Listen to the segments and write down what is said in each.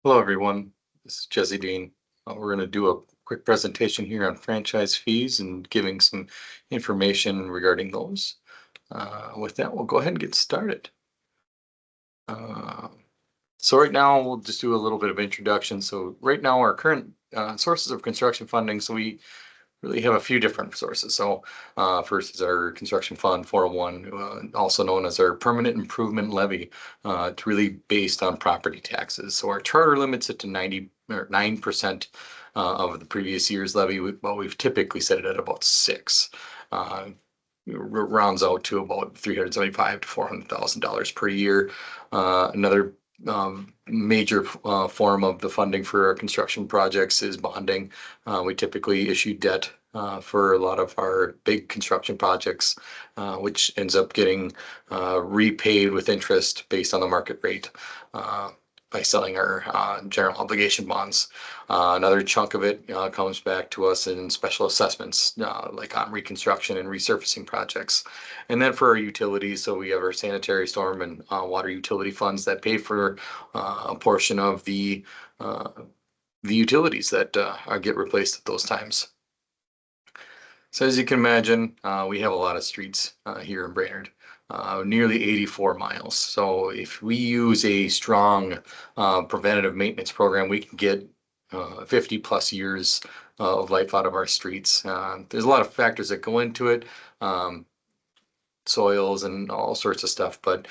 Hello, everyone. This is Jesse Dean. We're going to do a quick presentation here on franchise fees and giving some information regarding those. With that, we'll go ahead and get started. Uh, so right now, we'll just do a little bit of introduction. So right now, our current sources of construction funding, so we really have a few different sources. So first is our construction fund 401, also known as our permanent improvement levy. It's really based on property taxes. So our charter limits it to 9% of the previous year's levy. Well, we've typically set it at about 6. Rounds out to about $375,000 to $400,000 per year. Another major form of the funding for our construction projects is bonding. We typically issue debt for a lot of our big construction projects, which ends up getting repaid with interest based on the market rate by selling our general obligation bonds. Another chunk of it comes back to us in special assessments, like on reconstruction and resurfacing projects. And then for our utilities, so we have our sanitary, storm, and water utility funds that pay for a portion of the utilities that get replaced at those times. So as you can imagine, we have a lot of streets here in Brainerd, nearly 84 miles. So if we use a strong preventative maintenance program, we can get 50 plus years of life out of our streets. There's a lot of factors that go into it, soils and all sorts of stuff. But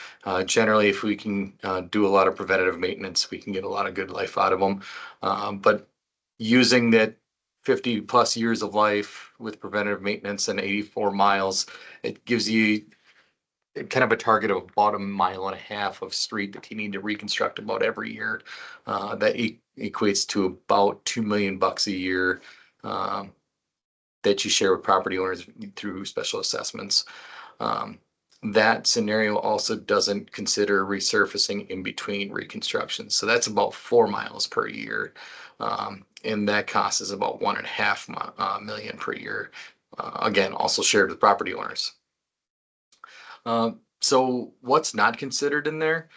generally, if we can do a lot of preventative maintenance, we can get a lot of good life out of them. But using that 50 plus years of life with preventative maintenance and 84 miles, it gives you kind of a target of about 1.5 miles of street that you need to reconstruct about every year. That equates to about $2 million a year that you share with property owners through special assessments. That scenario also doesn't consider resurfacing in between reconstructions. So that's about 4 miles per year. And that cost is about 1.5 million per year. Again, also shared with property owners. So what's not considered in there?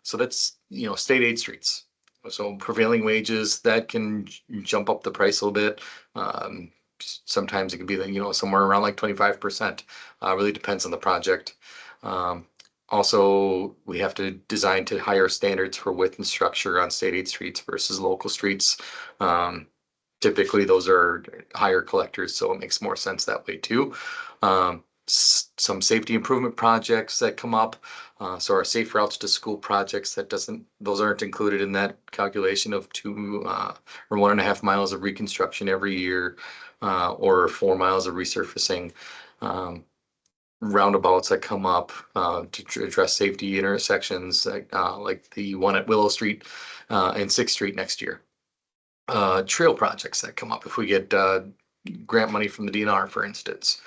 So that's, state aid streets. So prevailing wages, that can jump up the price a little bit. Sometimes it could be, somewhere around like 25%. Really depends on the project. Also, we have to design to higher standards for width and structure on state aid streets versus local streets. Typically, those are higher collectors, so it makes more sense that way too. Some safety improvement projects that come up. So our safe routes to school projects, those aren't included in that calculation of 2 or 1.5 miles of reconstruction every year, or 4 miles of resurfacing. Roundabouts that come up to address safety intersections, like the one at Willow Street and 6th Street next year. Trail projects that come up if we get grant money from the DNR, for instance,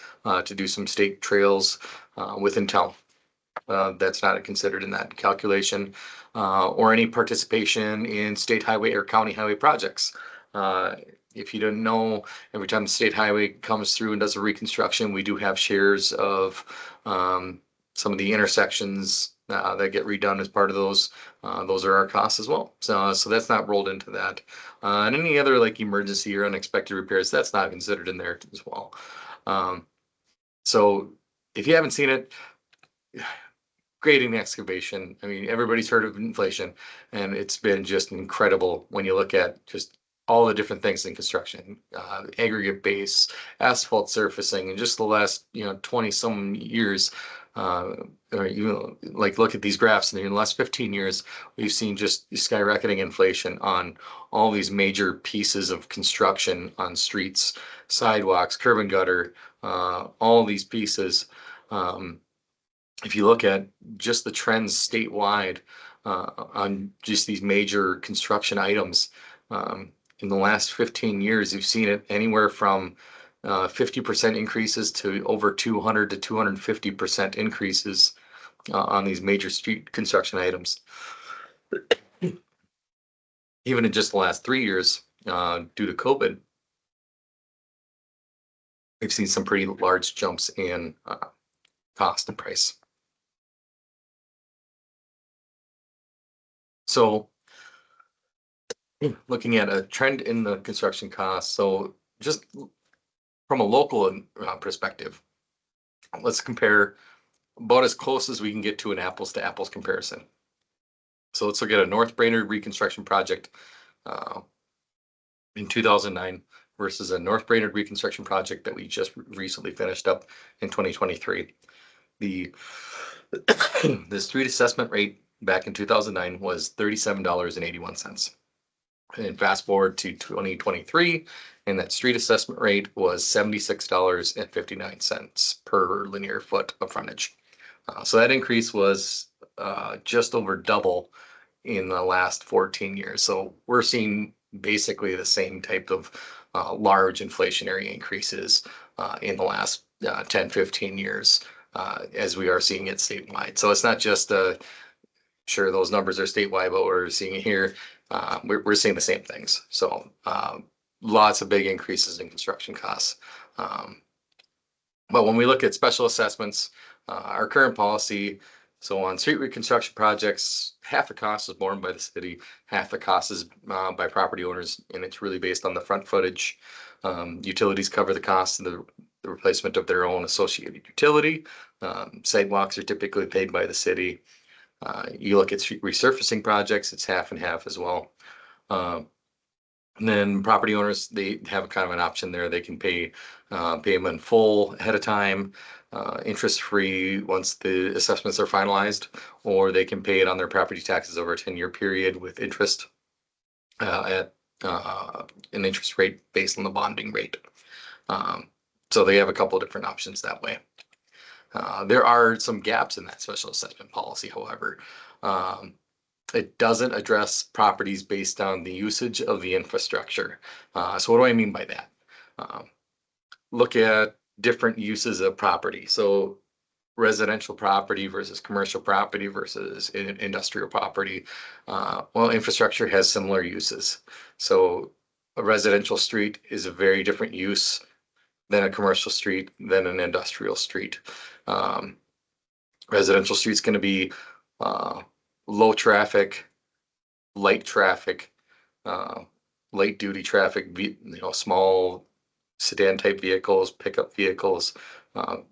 to do some state trails within town. That's not considered in that calculation, or any participation in state highway or county highway projects. If you don't know, every time the state highway comes through and does a reconstruction, we do have shares of some of the intersections that get redone as part of those. Those are our costs as well. So that's not rolled into that. And any other like emergency or unexpected repairs, that's not considered in there as well. So if you haven't seen it, grading excavation, I mean, everybody's heard of inflation, and it's been just incredible when you look at just all the different things in construction, aggregate base, asphalt surfacing, and just the last 20 some years, or even like look at these graphs, and in the last 15 years, we've seen just skyrocketing inflation on all these major pieces of construction on streets, sidewalks, curb and gutter, all these pieces. If you look at just the trends statewide on just these major construction items, in the last 15 years, you've seen it anywhere from 50% increases to over 200 to 250% increases on these major street construction items. Even in just the last 3 years, due to COVID, we've seen some pretty large jumps in cost and price. So looking at a trend in the construction costs. So just from a local perspective, let's compare about as close as we can get to an apples to apples comparison. So let's look at a North Brainerd reconstruction project uh, in 2009 versus a North Brainerd reconstruction project that we just recently finished up in 2023. The the street assessment rate back in 2009 was $37.81. And fast forward to 2023, and that street assessment rate was $76.59 per linear foot of frontage. So that increase was just over double in the last 14 years. So we're seeing basically the same type of large inflationary increases in the last 10, 15 years as we are seeing it statewide. So it's not just sure those numbers are statewide, but we're seeing it here. We're seeing the same things. So lots of big increases in construction costs. But when we look at special assessments, our current policy, so on street reconstruction projects, half the cost is borne by the city, half the cost is by property owners, and it's really based on the front footage. Utilities cover the cost of the replacement of their own associated utility. Sidewalks are typically paid by the city. You look at street resurfacing projects, it's half and half as well. And then property owners, they have kind of an option there. They can pay them in full ahead of time, interest-free once the assessments are finalized, or they can pay it on their property taxes over a 10-year period with interest at an interest rate based on the bonding rate. So they have a couple of different options that way. There are some gaps in that special assessment policy, however. It doesn't address properties based on the usage of the infrastructure. So what do I mean by that? Look at different uses of property. So residential property versus commercial property versus industrial property. Well, infrastructure has similar uses. So a residential street is a very different use than a commercial street, than an industrial street. Residential street's going to be low traffic, light traffic, light duty traffic, small sedan type vehicles, pickup vehicles,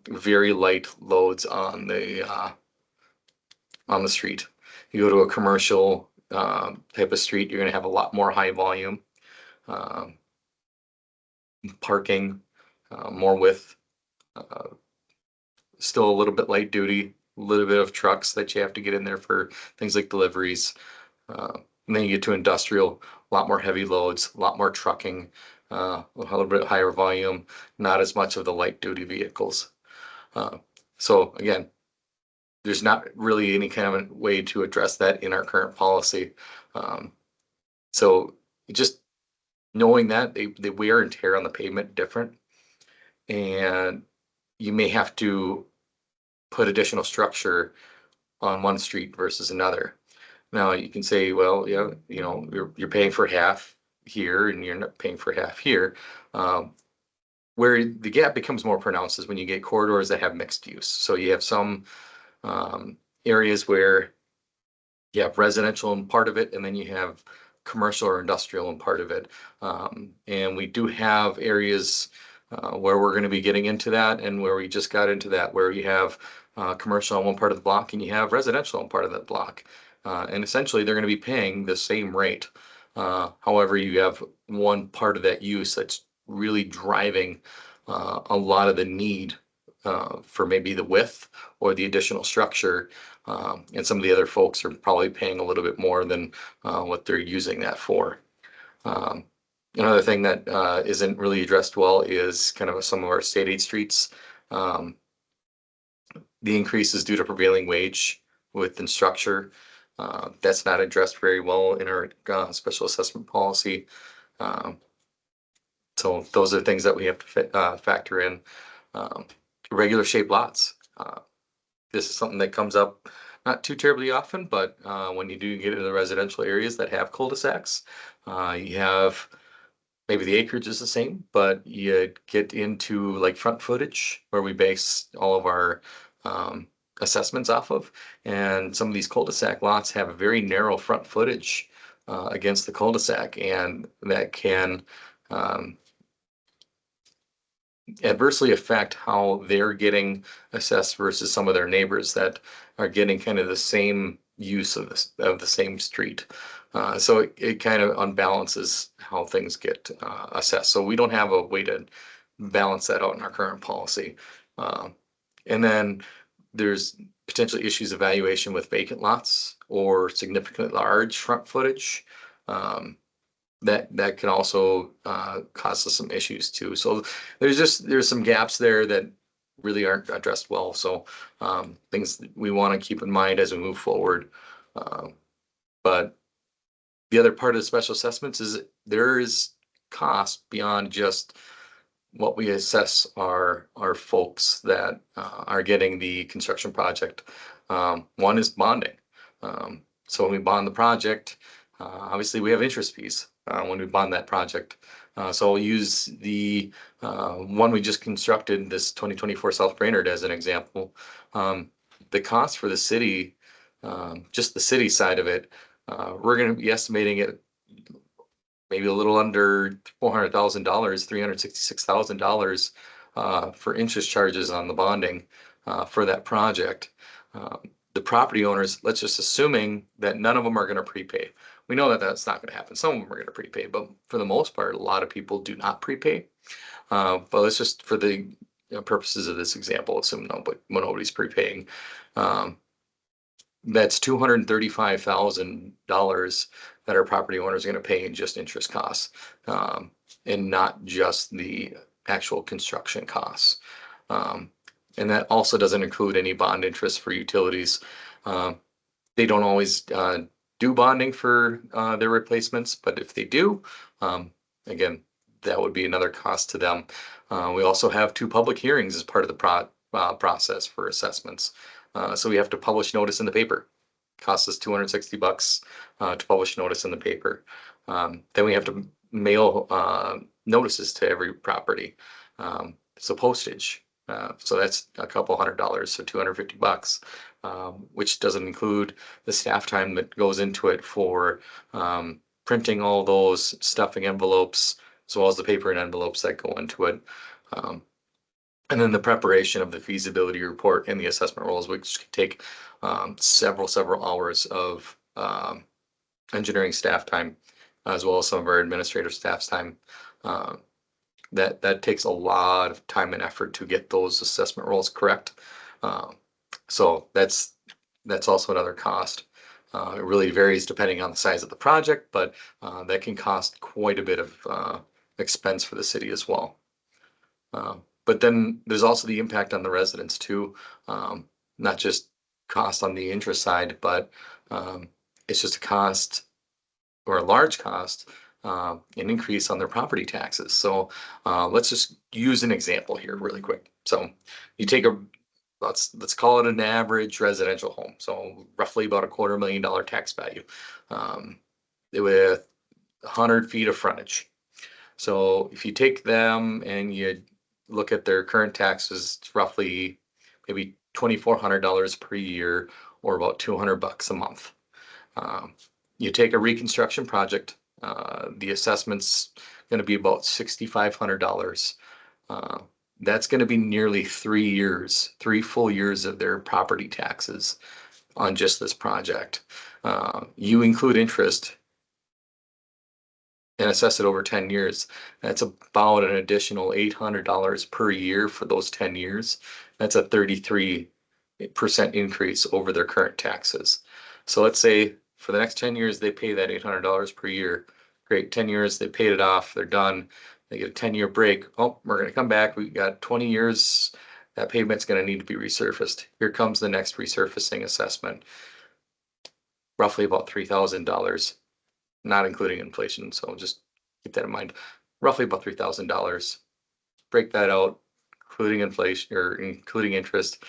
very light loads on the street. You go to a commercial type of street, you're going to have a lot more high volume parking, more width, still a little bit light duty, a little bit of trucks that you have to get in there for things like deliveries. And then you get to industrial, a lot more heavy loads, a lot more trucking, a little bit higher volume, not as much of the light duty vehicles. So again, there's not really any kind of a way to address that in our current policy. So just knowing that the wear and tear on the pavement different, and you may have to put additional structure on one street versus another. Now you can say, well, yeah, you're paying for half here and you're not paying for half here. Where the gap becomes more pronounced is when you get corridors that have mixed use. So you have some areas where you have residential in part of it, and then you have commercial or industrial in part of it. And we do have areas where we're going to be getting into that, and where we just got into that, where you have commercial on one part of the block and you have residential on part of that block. And essentially they're going to be paying the same rate. However, you have one part of that use that's really driving a lot of the need for maybe the width or the additional structure. And some of the other folks are probably paying a little bit more than what they're using that for. Another thing that isn't really addressed well is kind of some of our state aid streets. The increase is due to prevailing wage within structure. That's not addressed very well in our special assessment policy. So those are things that we have to factor in. Regular shaped lots. This is something that comes up not too terribly often, but when you do get into the residential areas that have cul-de-sacs, you have maybe the acreage is the same, but you get into like front footage where we base all of our assessments off of. And some of these cul-de-sac lots have a very narrow front footage against the cul-de-sac, and that can adversely affect how they're getting assessed versus some of their neighbors that are getting kind of the same use of the same street. So it kind of unbalances how things get assessed. So we don't have a way to balance that out in our current policy. Uh, and then there's potentially issues of valuation with vacant lots or significantly large front footage. Um, that can also cause us some issues too. So there's some gaps there that really aren't addressed well. So things that we want to keep in mind as we move forward. Um, but the other part of the special assessments is there is cost beyond just what we assess our folks that are getting the construction project. One is bonding. So when we bond the project, obviously we have interest fees when we bond that project. So I'll use the one we just constructed, this 2024 South Brainerd as an example. The cost for the city, just the city side of it, we're going to be estimating it maybe a little under $400,000, $366,000 for interest charges on the bonding for that project. The property owners, let's just assuming that none of them are going to prepay. We know that that's not going to happen. Some of them are going to prepay, but for the most part, a lot of people do not prepay. But let's just, for the purposes of this example, assume nobody's prepaying. That's $235,000 that our property owners are going to pay in just interest costs, and not just the actual construction costs. And that also doesn't include any bond interest for utilities. They don't always do bonding for their replacements, but if they do, again, that would be another cost to them. We also have 2 public hearings as part of the process for assessments. So we have to publish notice in the paper. Costs us $260 to publish notice in the paper. Then we have to mail notices to every property. So postage. So that's a couple $100, so $250, which doesn't include the staff time that goes into it for printing all those stuffing envelopes, as well as the paper and envelopes that go into it. And then the preparation of the feasibility report and the assessment rolls, which could take several hours of engineering staff time, as well as some of our administrative staff's time. That takes a lot of time and effort to get those assessment rolls correct. So that's also another cost. It really varies depending on the size of the project, but that can cost quite a bit of expense for the city as well. But then there's also the impact on the residents too, not just cost on the interest side, but it's just a cost or a large cost, an increase on their property taxes. So let's just use an example here really quick. So you take let's call it an average residential home. So roughly about $250,000 tax value with 100 feet of frontage. So if you take them and you look at their current taxes, it's roughly maybe $2,400 per year, or about $200 a month. You take a reconstruction project, the assessment's going to be about $6,500. That's going to be nearly 3 full years of their property taxes on just this project. You include interest and assess it over 10 years. That's about an additional $800 per year for those 10 years. That's a 33% increase over their current taxes. So let's say for the next 10 years, they pay that $800 per year. Great, 10 years, they paid it off, they're done. They get a 10-year break. Oh, we're gonna come back. We got 20 years. That pavement's gonna need to be resurfaced. Here comes the next resurfacing assessment. Roughly about $3,000. Not including inflation, so just keep that in mind. Roughly about $3,000. Break that out, including inflation or including interest,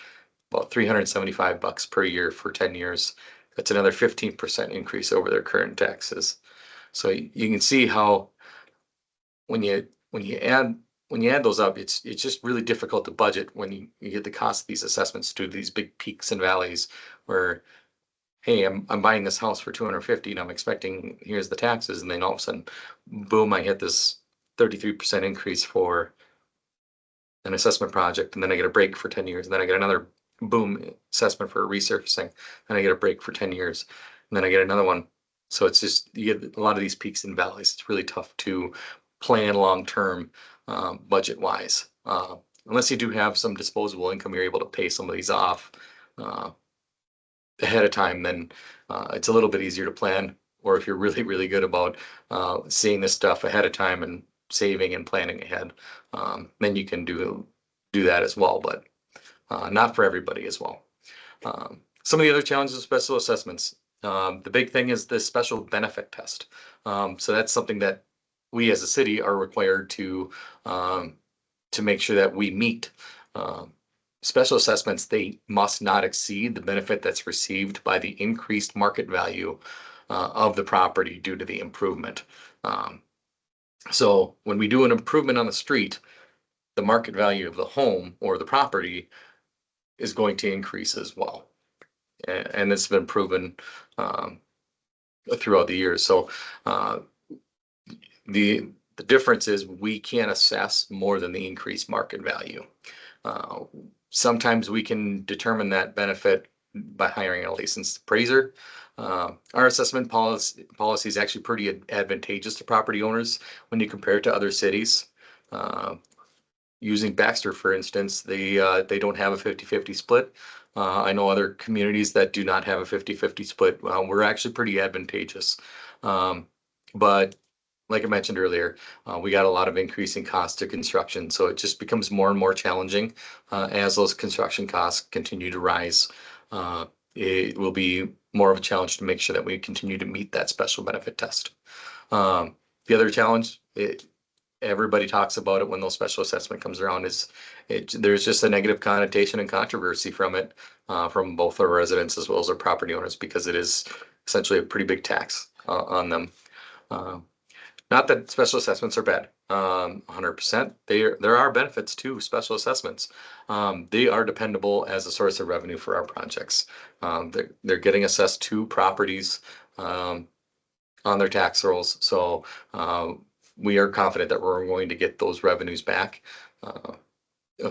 about $375 per year for 10 years. That's another 15% increase over their current taxes. So you can see how when you add those up, it's just really difficult to budget when you get the cost of these assessments to these big peaks and valleys where hey, I'm buying this house for 250 and I'm expecting, here's the taxes. And then all of a sudden, boom, I get this 33% increase for an assessment project. And then I get a break for 10 years. And then I get another boom assessment for a resurfacing. And I get a break for 10 years. And then I get another one. So it's just, you get a lot of these peaks and valleys. It's really tough to plan long-term budget wise. Unless you do have some disposable income, you're able to pay some of these off uh, ahead of time, then it's a little bit easier to plan. Or if you're really, really good about seeing this stuff ahead of time and saving and planning ahead, then you can do that as well, but not for everybody as well. Some of the other challenges of special assessments. The big thing is the special benefit test. So that's something that we as a city are required to make sure that we meet. Special assessments, they must not exceed the benefit that's received by the increased market value of the property due to the improvement. So when we do an improvement on the street, the market value of the home or the property is going to increase as well. And it's been proven throughout the years. So the difference is we can't assess more than the increased market value. Sometimes we can determine that benefit by hiring a licensed appraiser. Our assessment policy is actually pretty advantageous to property owners when you compare it to other cities. Using Baxter, for instance, they don't have a 50-50 split. I know other communities that do not have a 50-50 split. We're actually pretty advantageous. But like I mentioned earlier, we got a lot of increasing costs to construction, so it just becomes more and more challenging as those construction costs continue to rise. It will be more of a challenge to make sure that we continue to meet that special benefit test. The other challenge, everybody talks about it when those special assessment comes around, is there's just a negative connotation and controversy from it from both our residents as well as our property owners, because it is essentially a pretty big tax on them. Not that special assessments are bad, 100%. There are benefits to special assessments. They are dependable as a source of revenue for our projects. They're getting assessed to properties on their tax rolls, so we are confident that we're going to get those revenues back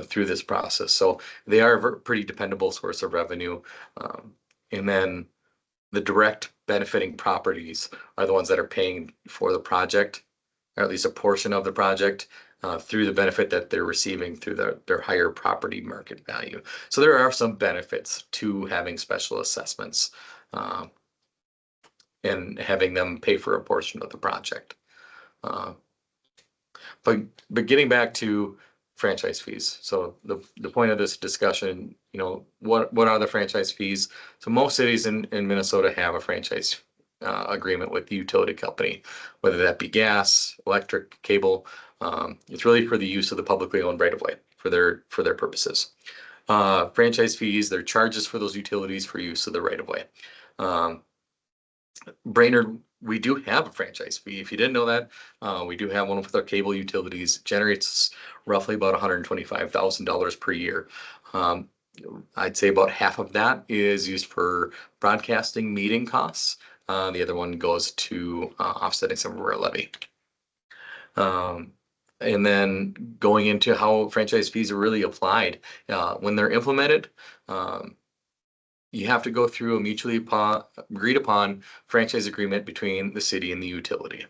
through this process. So they are a pretty dependable source of revenue. And then the direct benefiting properties are the ones that are paying for the project, or at least a portion of the project, through the benefit that they're receiving through their higher property market value. So there are some benefits to having special assessments and having them pay for a portion of the project. But getting back to franchise fees. So the point of this discussion, what are the franchise fees? So most cities in Minnesota have a franchise agreement with the utility company, whether that be gas, electric, cable. It's really for the use of the publicly owned right of way for their purposes. Franchise fees, they're charges for those utilities for use of the right of way. Brainerd, we do have a franchise fee. If you didn't know that, we do have one with our cable utilities. It generates roughly about $125,000 per year. I'd say about half of that is used for broadcasting meeting costs. The other one goes to offsetting some of our levy. And then going into how franchise fees are really applied when they're implemented. You have to go through a mutually agreed upon franchise agreement between the city and the utility.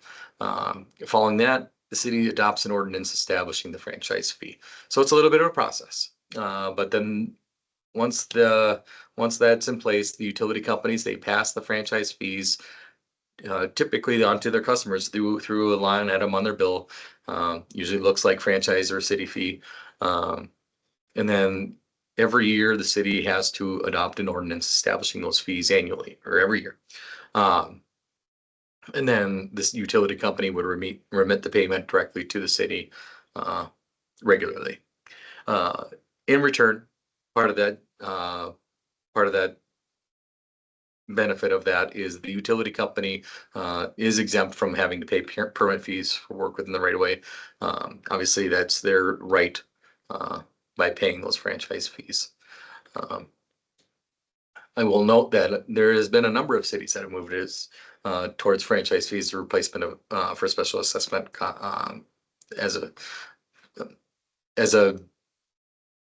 Following that, the city adopts an ordinance establishing the franchise fee. So it's a little bit of a process. But then once that's in place, the utility companies, they pass the franchise fees typically onto their customers through a line item on their bill. Usually looks like franchise or city fee. And then every year, the city has to adopt an ordinance establishing those fees annually or every year. And then this utility company would remit the payment directly to the city regularly. In return, part of that benefit of that is the utility company is exempt from having to pay permit fees for work within the right of way. Obviously, that's their right by paying those franchise fees. I will note that there has been a number of cities that have moved towards franchise fees, the replacement of for special assessment as a as a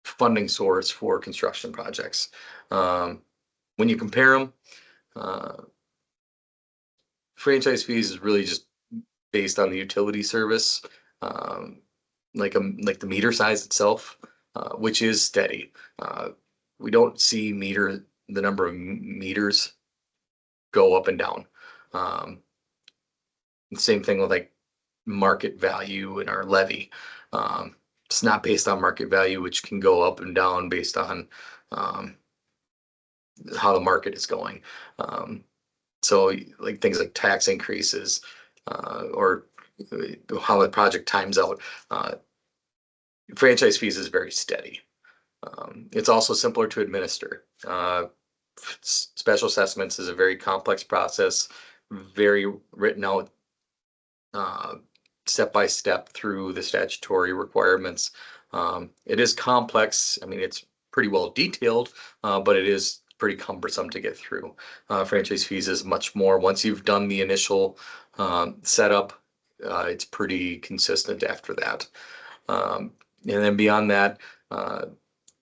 funding source for construction projects. When you compare them, uh, franchise fees is really just based on the utility service, um, like the meter size itself, which is steady. Uh, we don't see the number of meters go up and down. Um, Same thing with like market value in our levy. Um, it's not based on market value, which can go up and down based on um, how the market is going. Um, so like things like tax increases or how the project times out. Uh, Franchise fees is very steady. It's also simpler to administer. Special assessments is a very complex process, very written out uh, step by step through the statutory requirements. It is complex. I mean, it's pretty well detailed, but it is pretty cumbersome to get through. Franchise fees is much more. Once you've done the initial setup, it's pretty consistent after that. Um, and then beyond that, uh,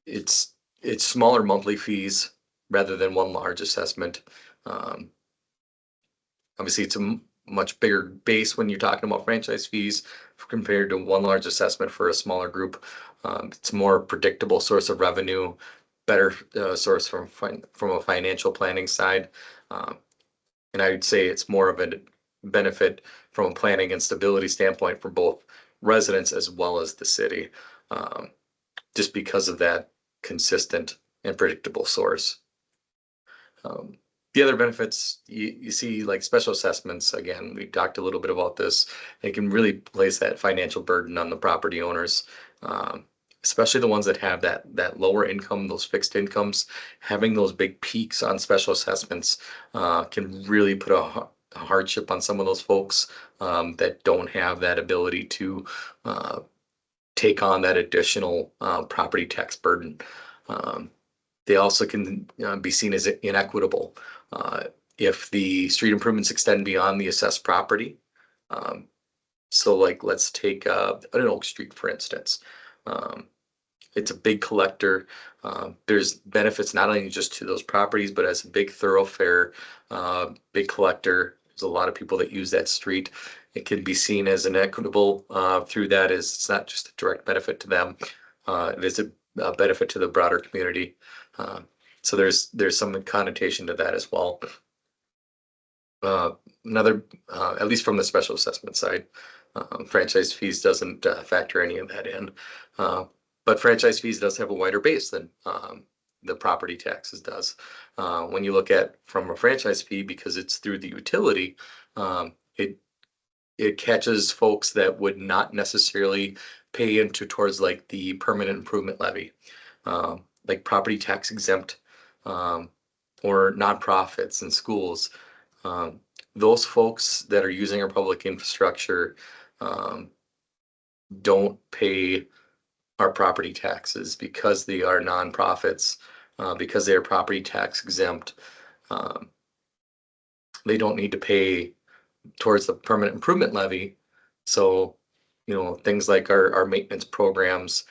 it's it's smaller monthly fees rather than one large assessment. Um, Obviously, it's a much bigger base when you're talking about franchise fees compared to one large assessment for a smaller group. It's a more predictable source of revenue, better source from a financial planning side. Um, and I would say it's more of a benefit from a planning and stability standpoint for both residents as well as the city, um, just because of that consistent and predictable source. Um, the other benefits you see like special assessments, again, we talked a little bit about this. It can really place that financial burden on the property owners, um, especially the ones that have that lower income, those fixed incomes. Having those big peaks on special assessments can really put a hardship on some of those folks that don't have that ability to uh, take on that additional property tax burden. Um, they also can be seen as inequitable. Uh, if the street improvements extend beyond the assessed property, um, so like let's take an Oak Street, for instance. Um, it's a big collector. There's benefits not only just to those properties, but as a big thoroughfare, big collector. There's a lot of people that use that street. It can be seen as inequitable through that as it's not just a direct benefit to them. It is a benefit to the broader community. Uh, so there's some connotation to that as well. Uh, at least from the special assessment side, franchise fees doesn't factor any of that in. Uh, but franchise fees does have a wider base than the property taxes does. When you look at from a franchise fee, because it's through the utility, it catches folks that would not necessarily pay into towards like the permanent improvement levy, like property tax exempt um, or nonprofits and schools. Um, those folks that are using our public infrastructure um, don't pay our property taxes because they are nonprofits, because they are property tax exempt. Um, they don't need to pay towards the permanent improvement levy. So, things like our maintenance programs,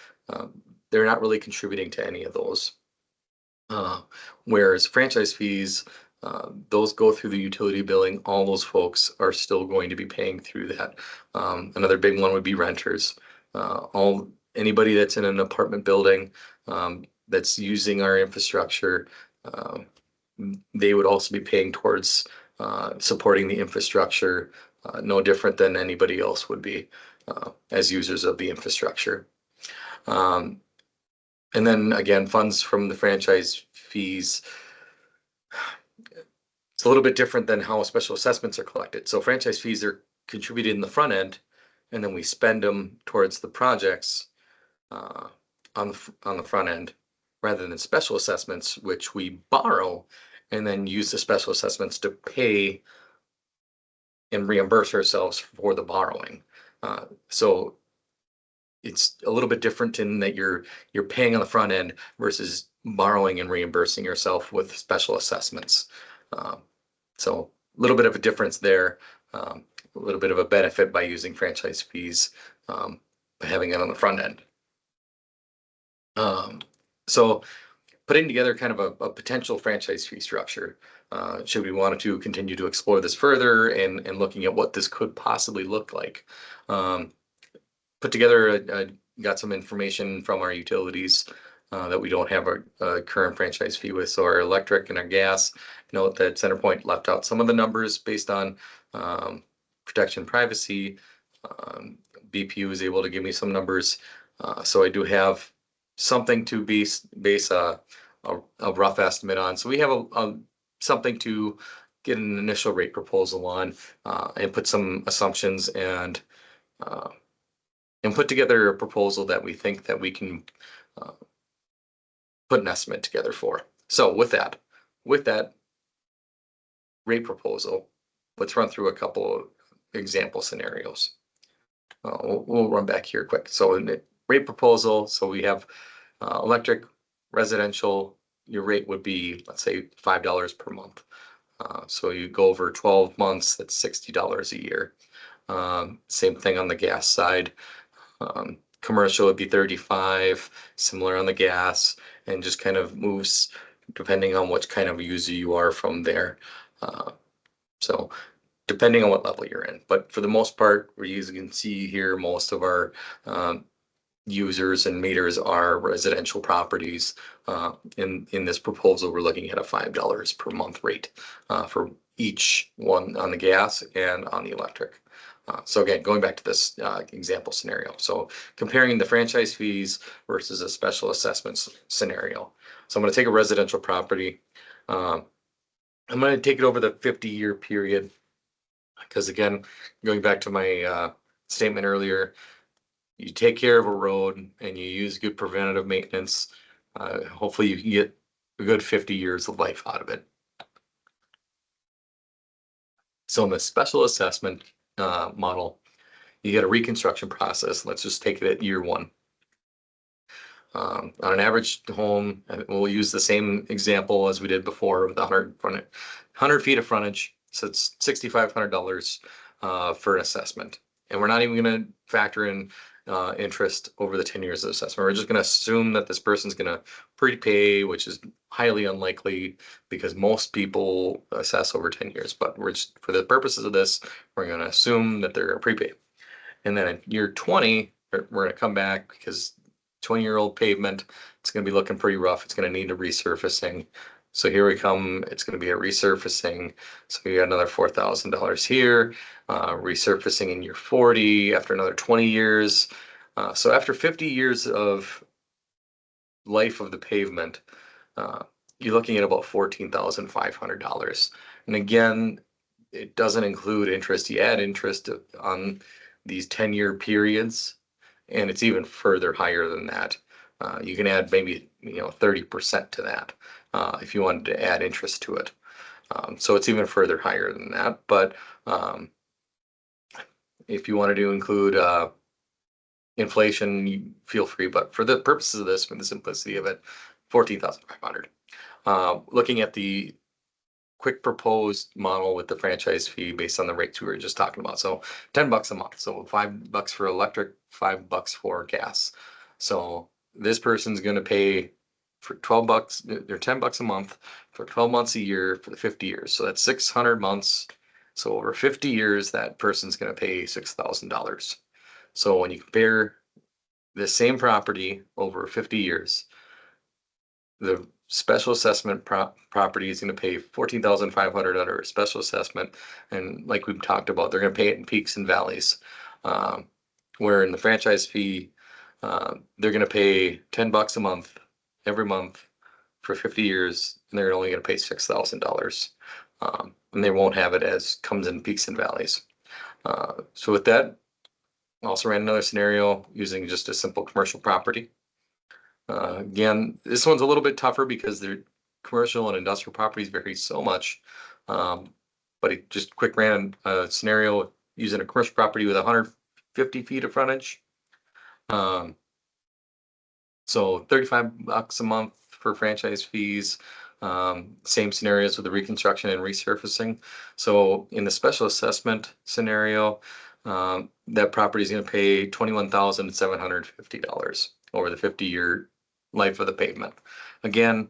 they're not really contributing to any of those. Uh, Whereas franchise fees, those go through the utility billing. All those folks are still going to be paying through that. Another big one would be renters. Anybody that's in an apartment building that's using our infrastructure, uh, they would also be paying towards supporting the infrastructure, no different than anybody else would be as users of the infrastructure. Um, and then again, funds from the franchise fees, it's a little bit different than how special assessments are collected. So franchise fees are contributed in the front end, and then we spend them towards the projects uh, on the front end, rather than special assessments, which we borrow and then use the special assessments to pay and reimburse ourselves for the borrowing. So it's a little bit different in that you're paying on the front end versus borrowing and reimbursing yourself with special assessments. Um, so a little bit of a difference there, a little bit of a benefit by using franchise fees, by having it on the front end. Um, so putting together kind of a potential franchise fee structure. Should we want to continue to explore this further and looking at what this could possibly look like? Put together, got some information from our utilities that we don't have a current franchise fee with. So our electric and our gas, note that CenterPoint left out some of the numbers based on protection privacy. BPU was able to give me some numbers. So I do have something to base a rough estimate on. So we have something to get an initial rate proposal on, and put some assumptions and put together a proposal that we think that we can put an estimate together for. So with that rate proposal, let's run through a couple of example scenarios. We'll run back here quick. So in the rate proposal, so we have electric, residential, your rate would be, let's say, $5 per month. So you go over 12 months, that's $60 a year. Same thing on the gas side. Commercial would be 35, similar on the gas, and just kind of moves depending on what kind of user you are from there. So depending on what level you're in, but for the most part, you can see here, most of our users and meters are residential properties. In this proposal, we're looking at a $5 per month rate for each one on the gas and on the electric. So again, going back to this example scenario. So comparing the franchise fees versus a special assessments scenario. So I'm going to take a residential property. I'm going to take it over the 50-year period because, again, going back to my statement earlier, you take care of a road and you use good preventative maintenance, hopefully you can get a good 50 years of life out of it. So in the special assessment model, you get a reconstruction process. Let's just take it at year one. On an average home, we'll use the same example as we did before with 100 feet of frontage. So it's $6,500 for an assessment. And we're not even going to factor in interest over the 10 years of assessment. We're just going to assume that this person's going to prepay, which is highly unlikely because most people assess over 10 years. But we're just, for the purposes of this, we're going to assume that they're going to prepay. And then in year 20, we're going to come back because 20-year-old pavement, it's going to be looking pretty rough. It's going to need a resurfacing. So here we come, it's going to be a resurfacing. So we got another $4,000 here, resurfacing in year 40 after another 20 years. So after 50 years of life of the pavement, you're looking at about $14,500. And again, it doesn't include interest. You add interest on these 10-year periods, and it's even further higher than that. You can add maybe 30% to that if you wanted to add interest to it. So it's even further higher than that. But if you wanted to include inflation, you feel free. But for the purposes of this, for the simplicity of it, 14,500. Looking at the quick proposed model with the franchise fee based on the rates we were just talking about. So $10 a month. So $5 for electric, $5 for gas. So this person's going to pay for 12 bucks, they're $10 a month for 12 months a year for the 50 years. So that's 600 months. So over 50 years, that person's going to pay $6,000. So when you compare the same property over 50 years, the special assessment property is going to pay $14,500 under a special assessment, and like we've talked about, they're going to pay it in peaks and valleys. Where in the franchise fee, they're going to pay $10 a month every month for 50 years, and they're only going to pay $6,000, and they won't have it as comes in peaks and valleys. So with that, I also ran another scenario using just a simple commercial property. Again, this one's a little bit tougher because their commercial and industrial properties vary so much. But it just quick ran a scenario using a commercial property with 150 feet of frontage. So $35 a month for franchise fees. Same scenarios with the reconstruction and resurfacing. So in the special assessment scenario, that property is going to pay $21,750 over the 50-year life of the pavement. Again,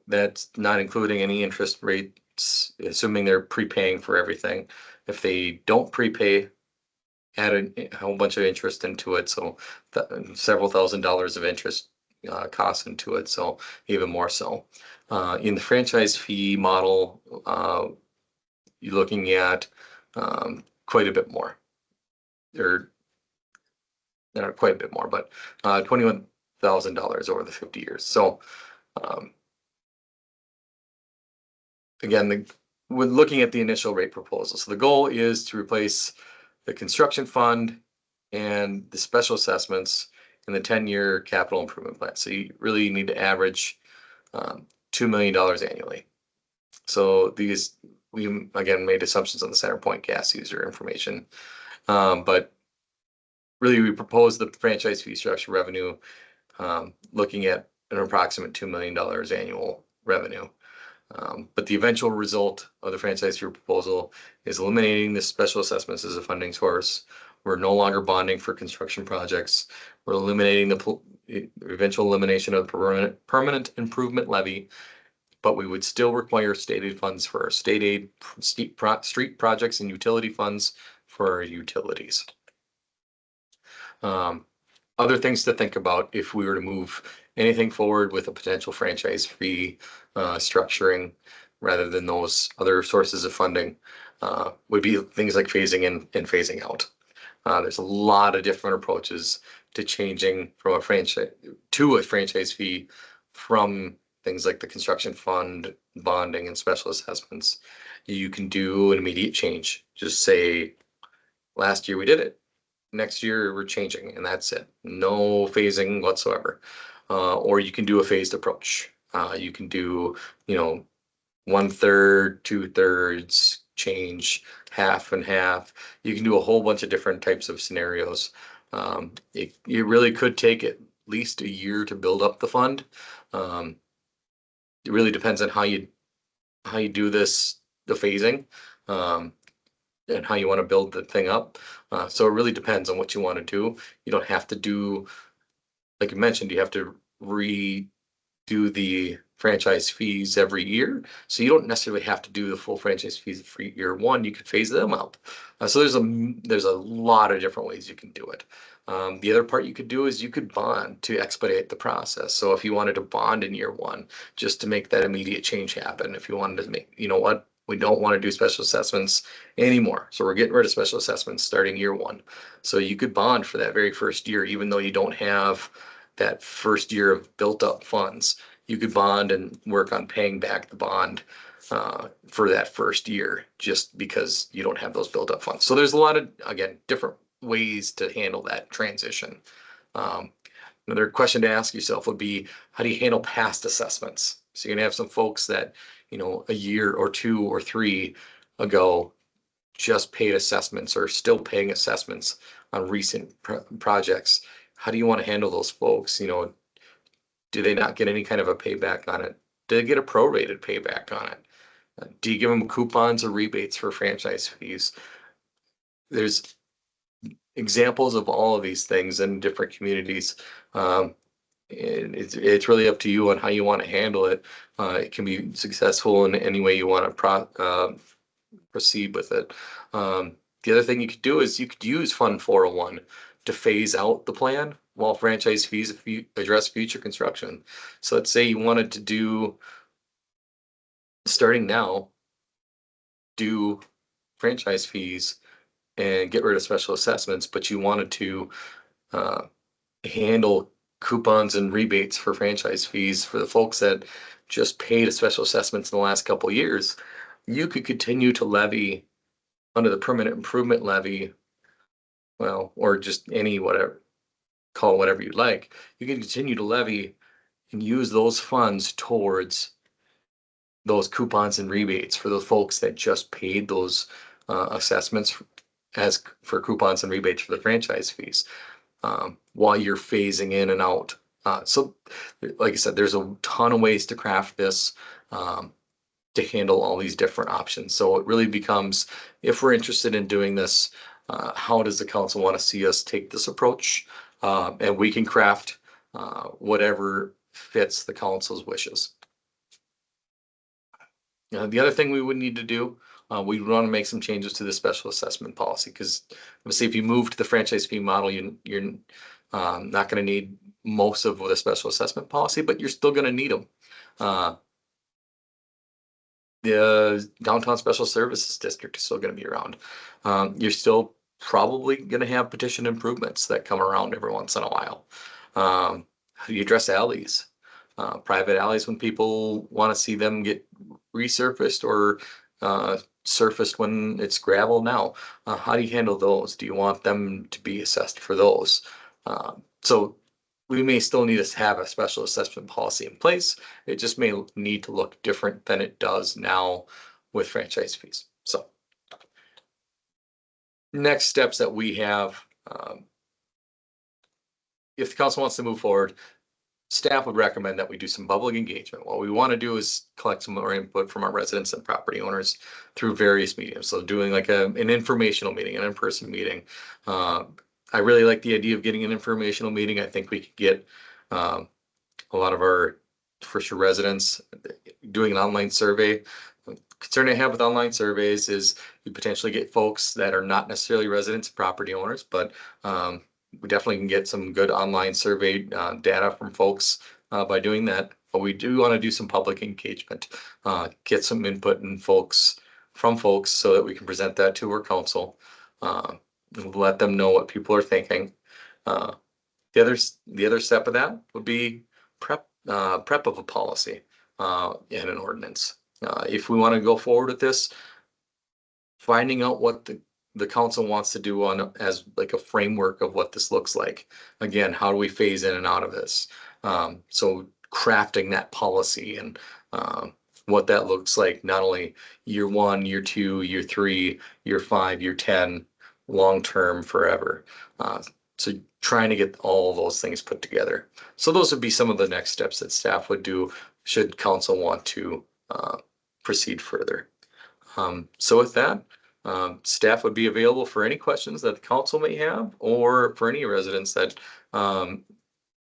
that's not including any interest rates, assuming they're prepaying for everything. If they don't prepay, add a whole bunch of interest into it, so several $1,000s of interest costs into it, so even more so. In the franchise fee model, you're looking at quite a bit more, or not quite a bit more, but $21,000 over the 50 years. So um, again, we're looking at the initial rate proposal. So the goal is to replace the construction fund and the special assessments in the 10-year capital improvement plan. So you really need to average $2 million annually. So these, we again made assumptions on the center point gas user information, but really we proposed the franchise fee structure revenue looking at an approximate $2 million annual revenue. But the eventual result of the franchise fee proposal is eliminating the special assessments as a funding source. We're no longer bonding for construction projects. We're eliminating the eventual elimination of the permanent improvement levy, but we would still require state aid funds for our state aid, street projects, and utility funds for our utilities. Other things to think about if we were to move anything forward with a potential franchise fee structuring rather than those other sources of funding would be things like phasing in and phasing out. There's a lot of different approaches to changing from a franchise to a franchise fee from things like the construction fund, bonding, and special assessments. You can do an immediate change. Just say, last year we did it. Next year we're changing, and that's it. No phasing whatsoever. Or you can do a phased approach. You can do, 1/3, 2/3, change, half and half. You can do a whole bunch of different types of scenarios. It really could take at least a year to build up the fund. It really depends on how you do this, the phasing, and how you want to build the thing up. So it really depends on what you want to do. You don't have to do, like you mentioned, you have to redo the franchise fees every year. So you don't necessarily have to do the full franchise fees for year one. You could phase them out. So there's a lot of different ways you can do it. The other part you could do is you could bond to expedite the process. So if you wanted to bond in year one, just to make that immediate change happen, if you wanted to make, you know what, we don't want to do special assessments anymore. So we're getting rid of special assessments starting year one. So you could bond for that very first year, even though you don't have that first year of built up funds. You could bond and work on paying back the bond for that first year just because you don't have those built up funds. So there's a lot of, again, different ways to handle that transition. Another question to ask yourself would be, how do you handle past assessments? So you're gonna have some folks that, a year or two or three ago just paid assessments or still paying assessments on recent projects. How do you want to handle those folks? Do they not get any kind of a payback on it? Do they get a prorated payback on it? Do you give them coupons or rebates for franchise fees? There's examples of all of these things in different communities. And it's really up to you on how you want to handle it. It can be successful in any way you want to proceed with it. The other thing you could do is you could use Fund 401 to phase out the plan while franchise fees address future construction. So let's say you wanted to do, starting now, do franchise fees and get rid of special assessments, but you wanted to handle coupons and rebates for franchise fees for the folks that just paid a special assessments in the last couple of years. You could continue to levy under the permanent improvement levy, well, or just any whatever, call it whatever you like. You can continue to levy and use those funds towards those coupons and rebates for the folks that just paid those assessments as for coupons and rebates for the franchise fees. while you're phasing in and out. So like I said, there's a ton of ways to craft this to handle all these different options. So it really becomes, if we're interested in doing this, how does the council want to see us take this approach? And we can craft whatever fits the council's wishes. The other thing we would need to do, we want to make some changes to the special assessment policy because obviously if you move to the franchise fee model, you're not going to need most of the special assessment policy, but you're still going to need them. The downtown special services district is still going to be around. You're still probably going to have petition improvements that come around every once in a while. You address alleys, private alleys when people want to see them get resurfaced or surfaced when it's gravel now. How do you handle those? Do you want them to be assessed for those? So we may still need to have a special assessment policy in place. It just may need to look different than it does now with franchise fees. So next steps that we have, if the council wants to move forward, staff would recommend that we do some public engagement. What we want to do is collect some more input from our residents and property owners through various mediums. So doing like an informational meeting, an in-person meeting. I really like the idea of getting an informational meeting. I think we could get a lot of our first year residents doing an online survey. Concern I have with online surveys is you potentially get folks that are not necessarily residents, property owners, but we definitely can get some good online survey data from folks by doing that. But we do want to do some public engagement, get some input and from folks so that we can present that to our council, let them know what people are thinking. The other step of that would be prep of a policy and an ordinance. If we want to go forward with this, finding out what the council wants to do on as like a framework of what this looks like. Again, how do we phase in and out of this? So crafting that policy and what that looks like, not only year 1, year 2, year 3, year 5, year 10, long term, forever. So trying to get all of those things put together. So those would be some of the next steps that staff would do should council want to proceed further. So with that, staff would be available for any questions that the council may have or for any residents that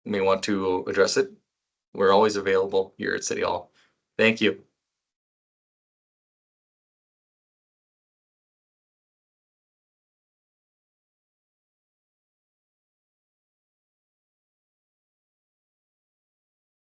may want to address it. We're always available here at City Hall. Thank you.